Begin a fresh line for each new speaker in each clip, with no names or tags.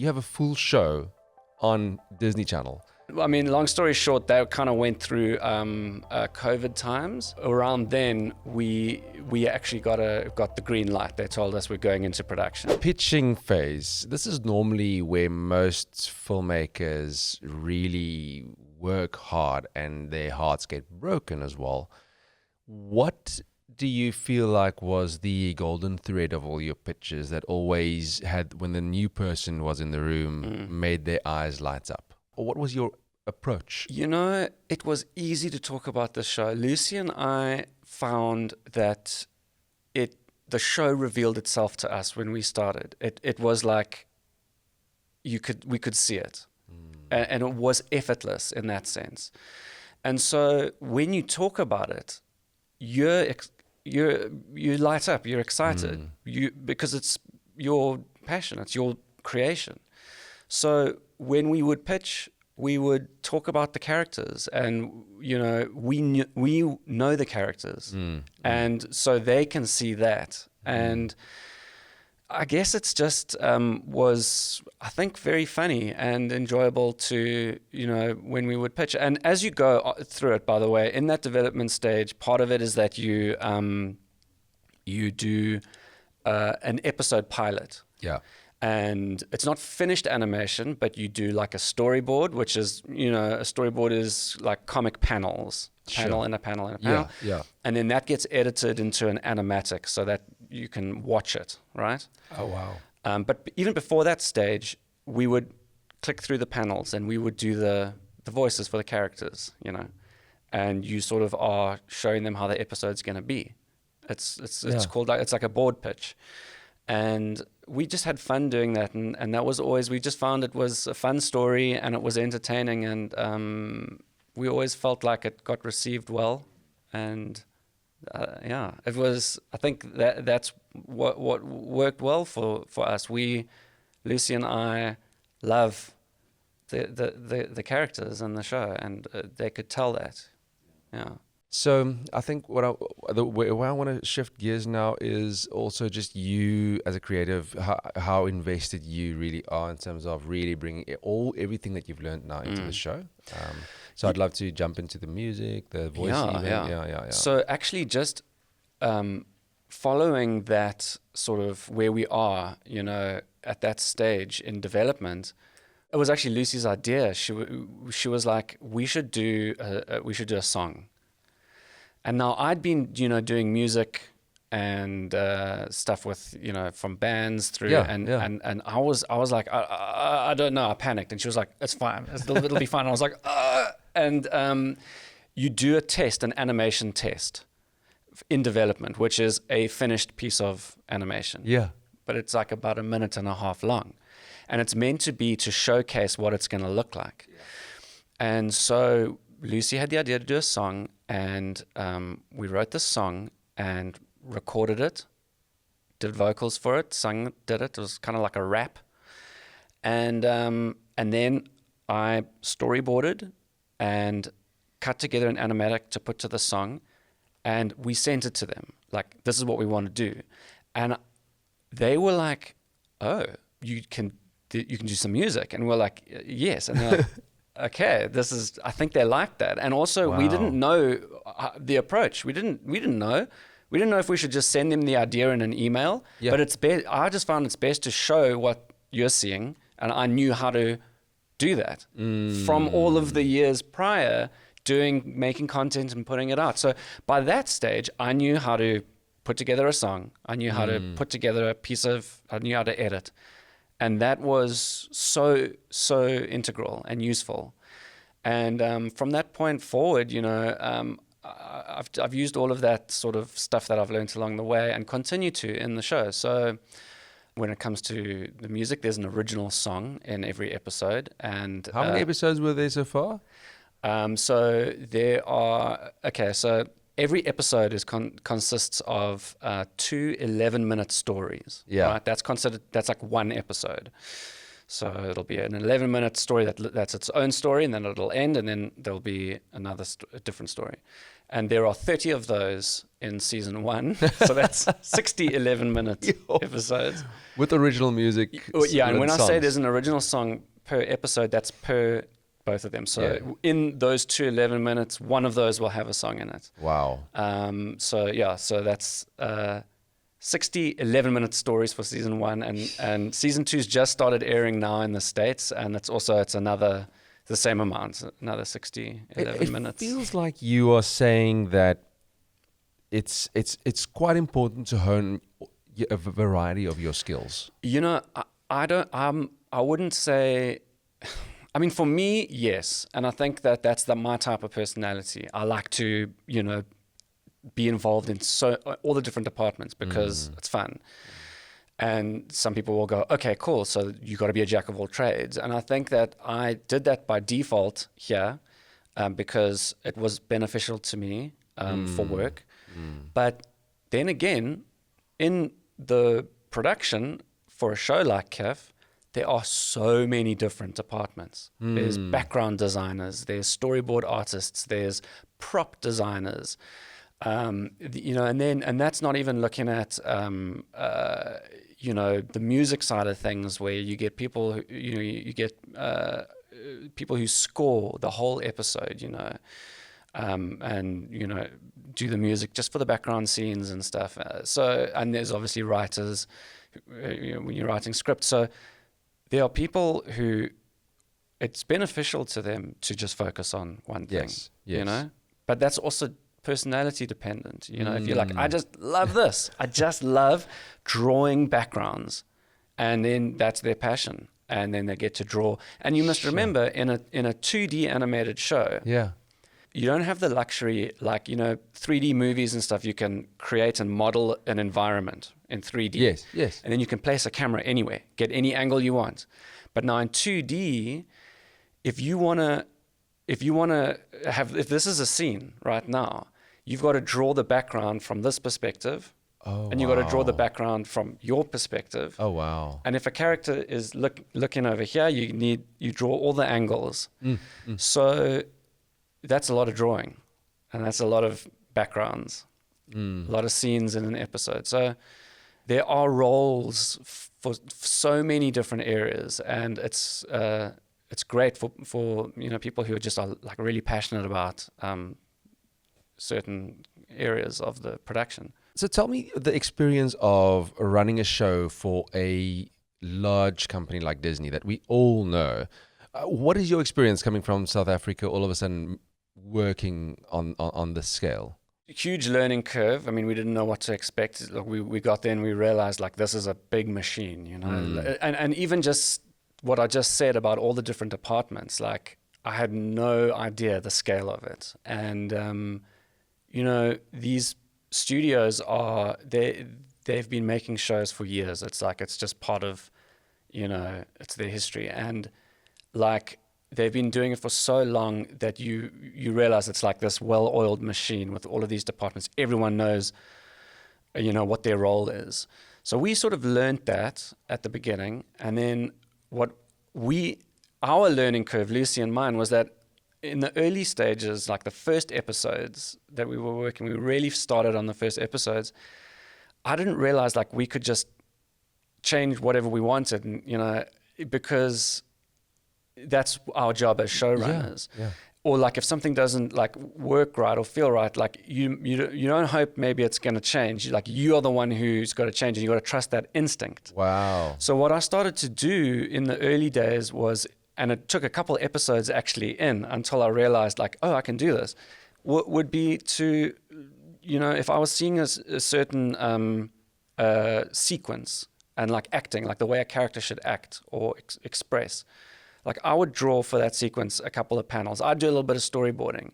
you have a full show on Disney Channel.
I mean, long story short, they kind of went through COVID times. Around then, we actually got the green light. They told us we're going into production.
Pitching phase. This is normally where most filmmakers really work hard and their hearts get broken as well. What do you feel like was the golden thread of all your pitches that always had, when the new person was in the room, made their eyes light up? Or what was your approach?
You know, it was easy to talk about the show. Lucy and I found that the show revealed itself to us when we started. It was like we could see it, and it was effortless in that sense. And so when you talk about it, you light up. You're excited. Because it's your passion. It's your creation. So when we would pitch, we would talk about the characters, and we know the characters, and so they can see that. And I guess it's just was, I think, very funny and enjoyable to when we would pitch. And as you go through it, by the way, in that development stage, part of it is that you do an episode pilot.
Yeah.
And it's not finished animation, but you do like a storyboard, which is, a storyboard is like comic panels, panel and a panel and a panel.
Yeah.
And then that gets edited into an animatic so that you can watch it, right?
Oh, wow.
But even before that stage, we would click through the panels and we would do the voices for the characters, and you sort of are showing them how the episode's going to be. It's called it's like a board pitch. And we just had fun doing that, and that was always, we just found it was a fun story and it was entertaining, and we always felt like it got received well, and it was, I think that's what worked well for us. Lucy and I love the characters in the show, and they could tell that. Yeah.
So I think where I want to shift gears now is also just you as a creative, how invested you really are in terms of really bringing everything that you've learned now into the show. So I'd love to jump into the music, the voice. Yeah.
So actually just following that sort of where we are, at that stage in development, it was actually Lucy's idea. She was like, we should do a song. And now I'd been, doing music and stuff with, from bands through, and I was like, I don't know, I panicked, and she was like, it's fine, it'll be fine. And I was like, and you do a test, an animation test in development, which is a finished piece of animation.
Yeah.
But it's like about 1.5 minutes long, and it's meant to be to showcase what it's going to look like. Yeah. And so Lucy had the idea to do a song, and we wrote this song and recorded it, did vocals for it, did it. It was kind of like a rap. And then I storyboarded and cut together an animatic to put to the song, and we sent it to them. Like, this is what we want to do. And they were like, oh, you can do some music. And we're like, yes. And they're like, okay, I think they liked that. And also, we didn't know the approach. We didn't know. We didn't know if we should just send them the idea in an email. Yeah. But I just found it's best to show what you're seeing, and I knew how to do that from all of the years prior making content and putting it out. So by that stage, I knew how to put together a song. I knew how to put together I knew how to edit. And that was so integral and useful. And from that point forward, I've used all of that sort of stuff that I've learned along the way and continue to in the show. So when it comes to the music, there's an original song in every episode. And
how many episodes were there so far?
So there are, so every episode consists of 2 11-minute stories.
Yeah.
Right? That's like one episode. So it'll be an 11-minute story that's its own story, and then it'll end, and then there'll be a different story. And there are 30 of those in season 1. So that's 60 11-minute episodes.
With original music.
Yeah, and when I say
songs.
there's an original song per episode, that's per both of them. So in those 2 11 minutes, one of those will have a song in it.
Wow.
So that's 60 11-minute stories for season 1, and season 2's just started airing now in the States, and it's the same amount, another 60 11 minutes.
It feels like you are saying that it's quite important to hone a variety of your skills.
You know, I wouldn't say. I mean, for me, yes, and I think that's my type of personality. I like to, be involved in all the different departments because it's fun. And some people will go, okay, cool, so you got to be a jack of all trades. And I think that I did that by default here because it was beneficial to me for work. But then again, in the production for a show like Kiff, there are so many different departments. There's background designers, there's storyboard artists, there's prop designers, and that's not even looking at the music side of things, where you get people people who score the whole episode, and do the music just for the background scenes and stuff. And there's obviously writers when you're writing scripts. So there are people who it's beneficial to them to just focus on one thing, but that's also personality dependent. If you're like, I just love this, I just love drawing backgrounds, and then that's their passion, and then they get to draw. And you must remember, in a 2D animated show, you don't have the luxury, like 3D movies and stuff. You can create and model an environment in 3D.
Yes.
And then you can place a camera anywhere, get any angle you want. But now in 2D, if this is a scene right now, you've got to draw the background from this perspective, and you've got to draw the background from your perspective.
Oh wow!
And if a character is looking over here, you draw all the angles. So that's a lot of drawing, and that's a lot of backgrounds, a lot of scenes in an episode. So there are roles for so many different areas, and it's great for people who are like really passionate about certain areas of the production.
So tell me the experience of running a show for a large company like Disney that we all know. What is your experience coming from South Africa all of a sudden working on this scale?
Huge learning curve. I mean, we didn't know what to expect. Like we got there and we realized, like, this is a big machine, and even just what I just said about all the different departments, like, I had no idea the scale of it. And these studios they've been making shows for years. It's like, it's just part of, it's their history. And like, they've been doing it for so long that you realize it's like this well-oiled machine with all of these departments. Everyone knows, what their role is. So we sort of learned that at the beginning. And then our learning curve, Lucy and mine, was that in the early stages, like the first episodes that we were working, we really started on the first episodes. I didn't realize, like, we could just change whatever we wanted, and, because that's our job as showrunners.
Yeah.
Or like, if something doesn't like work right or feel right, like you don't hope maybe it's going to change. Like, you are the one who's got to change, and you got to trust that instinct.
Wow.
So what I started to do in the early days was, and it took a couple episodes actually until I realized, like, oh, I can do this, would be to, if I was seeing a certain sequence and like acting, like the way a character should act or express, like, I would draw for that sequence a couple of panels. I'd do a little bit of storyboarding.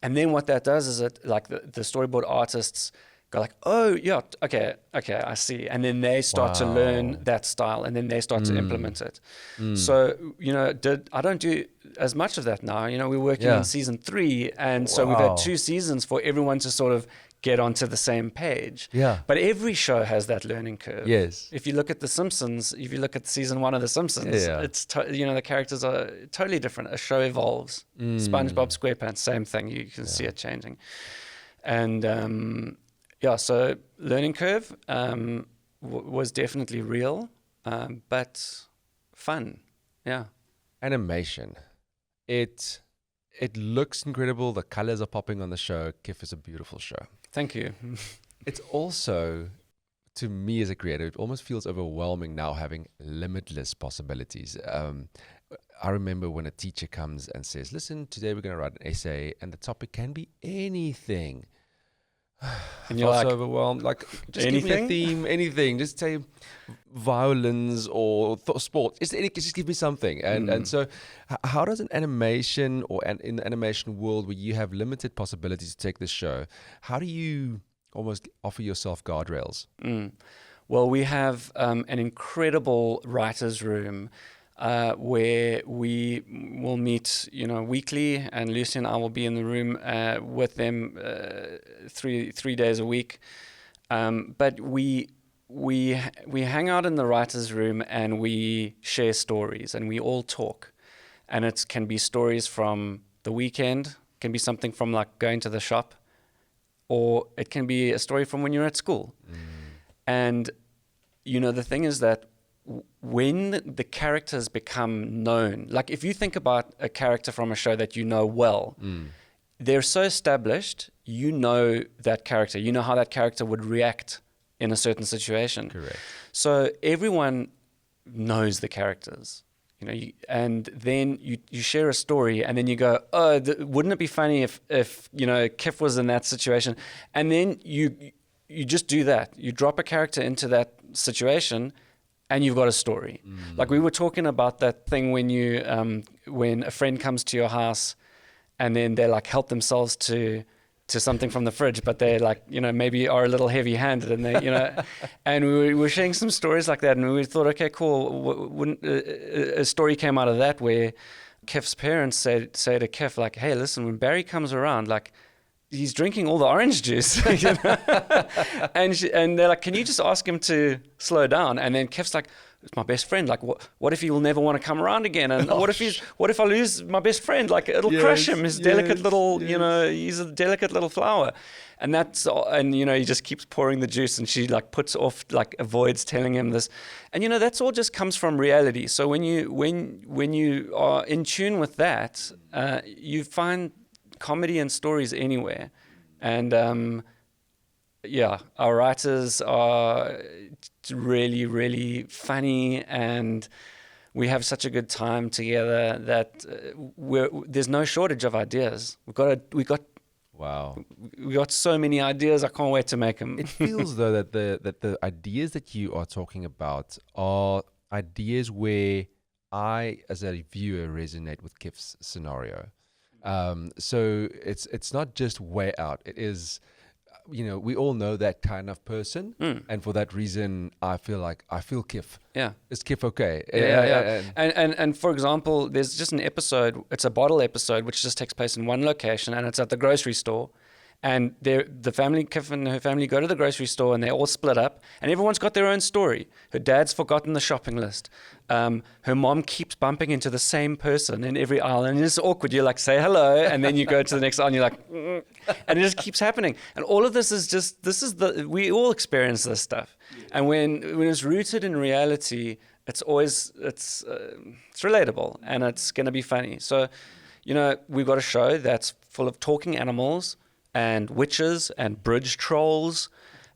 And then what that does is it, like, the storyboard artists go like, oh, yeah, okay, I see. And then they start to learn that style, and then they start to implement it. So, I don't do as much of that now. We're working on season 3. And so we've had 2 seasons for everyone to sort of get onto the same page.
Yeah.
But every show has that learning curve.
Yes.
If you look at The Simpsons, if you look at season 1 of The Simpsons,
Yeah.
it's the characters are totally different. A show evolves. SpongeBob SquarePants, same thing. You can see it changing. And so learning curve was definitely real, but fun. Yeah.
Animation. It looks incredible. The colors are popping on the show. Kiff is a beautiful show.
Thank you.
It's also, to me as a creator, it almost feels overwhelming now having limitless possibilities. I remember when a teacher comes and says, listen, today we're going to write an essay and the topic can be anything.
And you're like,
overwhelmed. Like, just
anything?
give me a theme, anything. Just say violins or sports. Just give me something. And so, how does an animation in the animation world where you have limited possibilities to take this show, how do you almost offer yourself guardrails?
Well, we have an incredible writers' room where we will meet, weekly, and Lucy and I will be in the room with them 3 days a week. But we hang out in the writers' room and we share stories and we all talk. And it can be stories from the weekend, can be something from like going to the shop, or it can be a story from when you're at school. And, the thing is that when the characters become known, like if you think about a character from a show that you know well, they're so established, that character, how that character would react in a certain situation.
Correct.
So everyone knows the characters, and then you share a story and then you go, oh, wouldn't it be funny if Kiff was in that situation? And then you just do that. You drop a character into that situation and you've got a story. Like we were talking about that thing when when a friend comes to your house and then they like help themselves to something from the fridge, but they like, maybe are a little heavy handed and they, and we were sharing some stories like that. And we thought, okay, cool. Wouldn't a story came out of that where Kiff's parents say to Kiff, like, hey, listen, when Barry comes around, like, he's drinking all the orange juice, and they're like, can you just ask him to slow down? And then Kiff's like, it's my best friend. Like, what if he will never want to come around again? And what if I lose my best friend? Like, it'll crush him. His delicate little, he's a delicate little flower. And he just keeps pouring the juice, and she like puts off, like avoids telling him this. And that's all just comes from reality. So when you are in tune with that, you find comedy and stories anywhere. And our writers are really, really funny, and we have such a good time together that there's no shortage of ideas. We got so many ideas. I can't wait to make them.
It feels though that the ideas that you are talking about are ideas where I, as a viewer, resonate with Kiff's scenario. So it's not just way out. It is, we all know that kind of person. And for that reason, I feel Kiff.
Yeah.
Is Kiff okay?
Yeah. And for example, there's just an episode, it's a bottle episode, which just takes place in one location, and it's at the grocery store. And the family, Kiff and her family, go to the grocery store and they all split up, and everyone's got their own story. Her dad's forgotten the shopping list. Her mom keeps bumping into the same person in every aisle, and it's awkward. You're like, say hello, and then you go to the next aisle and you're like, and it just keeps happening. And all of this is we all experience this stuff. And when it's rooted in reality, it's relatable and it's going to be funny. So, we've got a show that's full of talking animals and witches and bridge trolls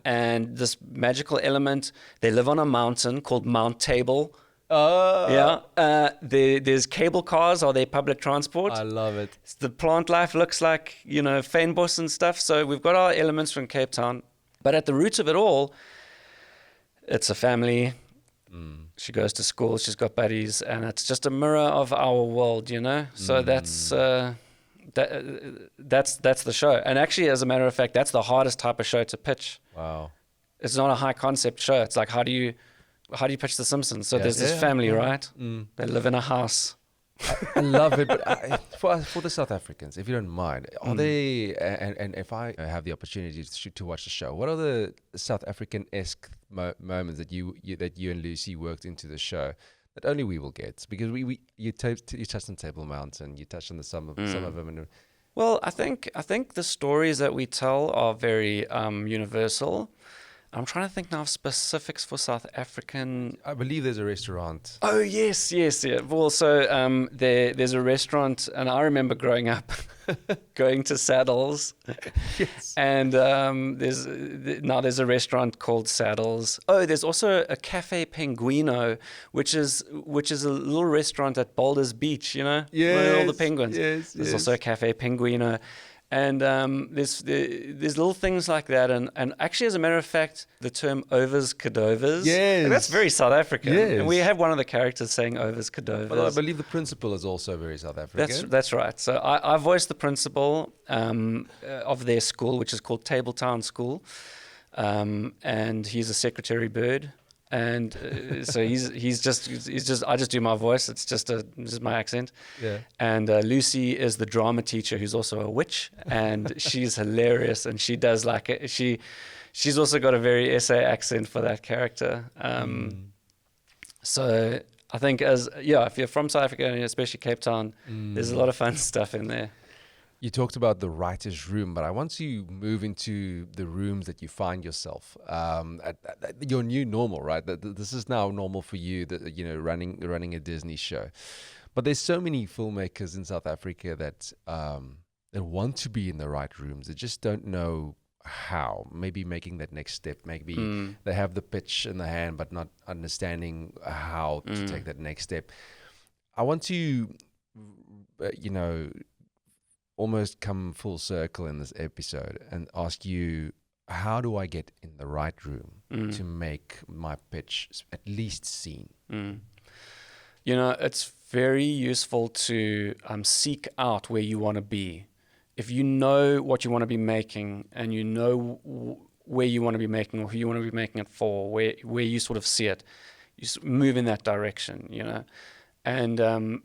and this magical element. They live on a mountain called Mount Table. There's cable cars. Are they public transport?
I love it.
The plant life looks like, fynbos and stuff. So we've got our elements from Cape Town. But at the roots of it all, it's a family. She goes to school. She's got buddies. And it's just a mirror of our world, So that's the show. And actually, as a matter of fact, that's the hardest type of show to pitch.
Wow.
It's not a high concept show. It's like, how do you pitch The Simpsons? So there's this family, right? They live in a house.
I love it, but for the South Africans, if you don't mind, are they and if I have the opportunity to watch the show, what are the South African-esque moments that you and Lucy worked into the show that only we will get? Because you touched on Table Mountain, you touched on some of them, and
Well, I think the stories that we tell are very universal. I'm trying to think now of specifics for South African.
I believe there's a restaurant.
Oh yes, yeah. Well, so there's a restaurant, and I remember growing up going to Saddles.
Yes.
And there's a restaurant called Saddles. Oh, there's also a Cafe Penguino, which is a little restaurant at Boulders Beach. You know, where all the penguins.
Yes.
There's also a Cafe Penguino. And there's little things like that, and actually, as a matter of fact, the term overs cadovers, that's very South African.
Yes.
And we have one of the characters saying overs cadovers.
Well, I believe the principal is also very South African.
That's right. So I voiced the principal of their school, which is called Tabletown School, and he's a secretary bird. And so he's just I just do my voice. It's just my accent.
Yeah.
And Lucy is the drama teacher who's also a witch, and she's hilarious. And she does she's also got a very SA accent for that character. So I think if you're from South Africa and especially Cape Town, there's a lot of fun stuff in there.
You talked about the writer's room, but I want to move into the rooms that you find yourself. At your new normal, right? This is now normal for you, running a Disney show. But there's so many filmmakers in South Africa that want to be in the right rooms. They just don't know how. Maybe making that next step. Maybe they have the pitch in the hand, but not understanding how to take that next step. I want to, almost come full circle in this episode and ask you, how do I get in the right room to make my pitch at least seen?
It's very useful to seek out where you want to be. If you know what you want to be making, and you know where you want to be making or who you want to be making it for, where you sort of see it, you move in that direction, And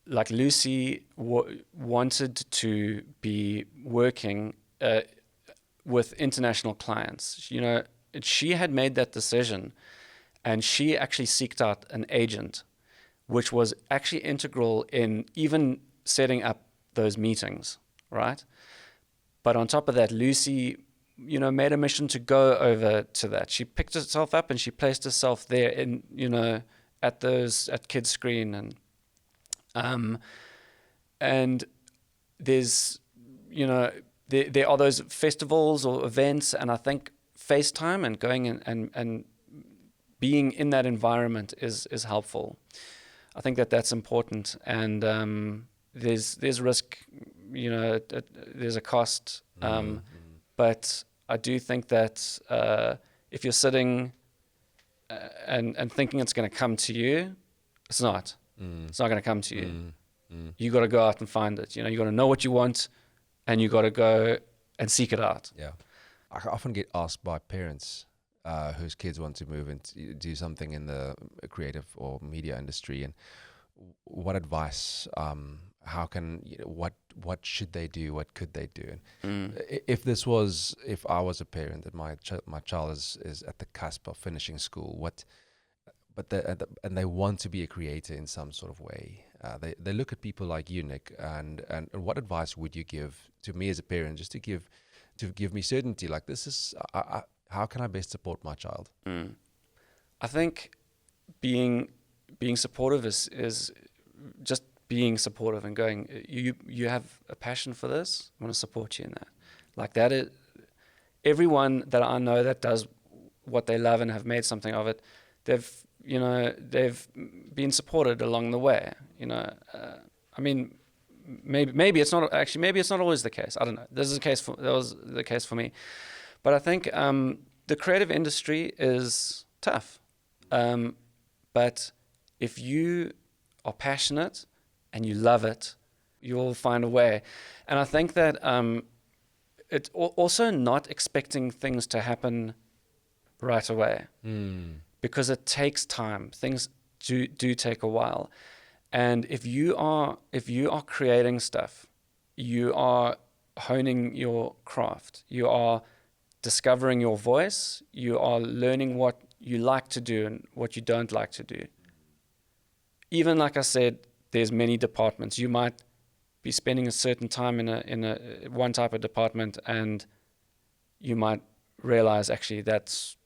like Lucy wanted to be working with international clients. She had made that decision, and she actually sought out an agent, which was actually integral in even setting up those meetings, right? But on top of that, Lucy, made a mission to go over to that. She picked herself up and she placed herself there in, at Kids Screen, and there's, there are those festivals or events, and I think FaceTime and going and being in that environment is helpful. I think that's important, and there's risk, there's a cost, but I do think that if you're sitting and thinking it's going to come to you, it's not. It's not going to come to you. You got to go out and find it. You got to know what you want, and you got to go and seek it out.
Yeah, I often get asked by parents whose kids want to move and do something in the creative or media industry, and what advice? How can what should they do? What could they do? And if I was a parent and my child is at the cusp of finishing school, and they want to be a creator in some sort of way. They look at people like you, Nick, and what advice would you give to me as a parent, just to give me certainty? Like, this is how can I best support my child?
I think being supportive is just being supportive and going, you have a passion for this, I want to support you in that. Like, that is, everyone that I know that does what they love and have made something of it, they've been supported along the way. I mean, maybe it's not always the case. I don't know. That was the case for me. But I think the creative industry is tough. But if you are passionate and you love it, you'll find a way. And I think that it's also not expecting things to happen right away. Because it takes time. Things do take a while. And if you are creating stuff, you are honing your craft, you are discovering your voice, you are learning what you like to do and what you don't like to do. Even like I said, there's many departments. You might be spending a certain time in a one type of department, and you might realize actually that's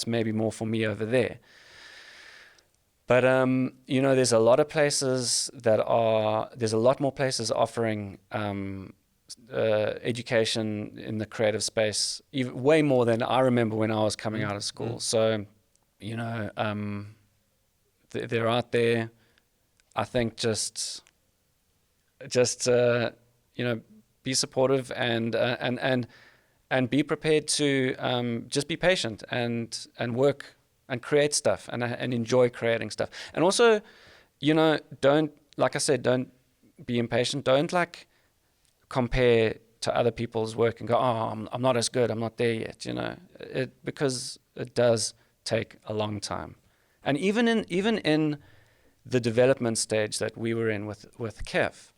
maybe more for me over there. But there's a lot of places there's a lot more places offering education in the creative space, even way more than I remember when I was coming out of school. So, they're out there. I think just be supportive and be prepared to just be patient and work and create stuff and enjoy creating stuff. And also, don't, like I said, don't be impatient. Don't compare to other people's work and go, oh, I'm not as good, I'm not there yet, because it does take a long time. And even in the development stage that we were in with Kiff,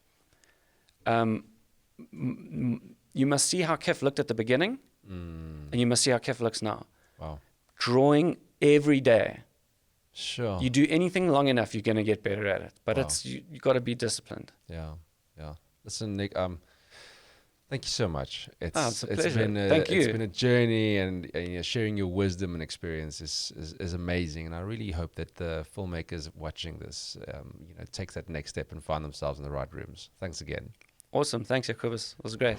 you must see how Kiff looked at the beginning, and you must see how Kiff looks now.
Wow.
Drawing every day.
Sure.
You do anything long enough, you're going to get better at it. But
Wow.
you got to be disciplined.
Yeah. Listen, Nick, thank you so much.
It's a pleasure.
Thank you. It's been a journey, and sharing your wisdom and experience is amazing. And I really hope that the filmmakers watching this, take that next step and find themselves in the right rooms. Thanks again.
Awesome. Thanks, Jacobus. It was great.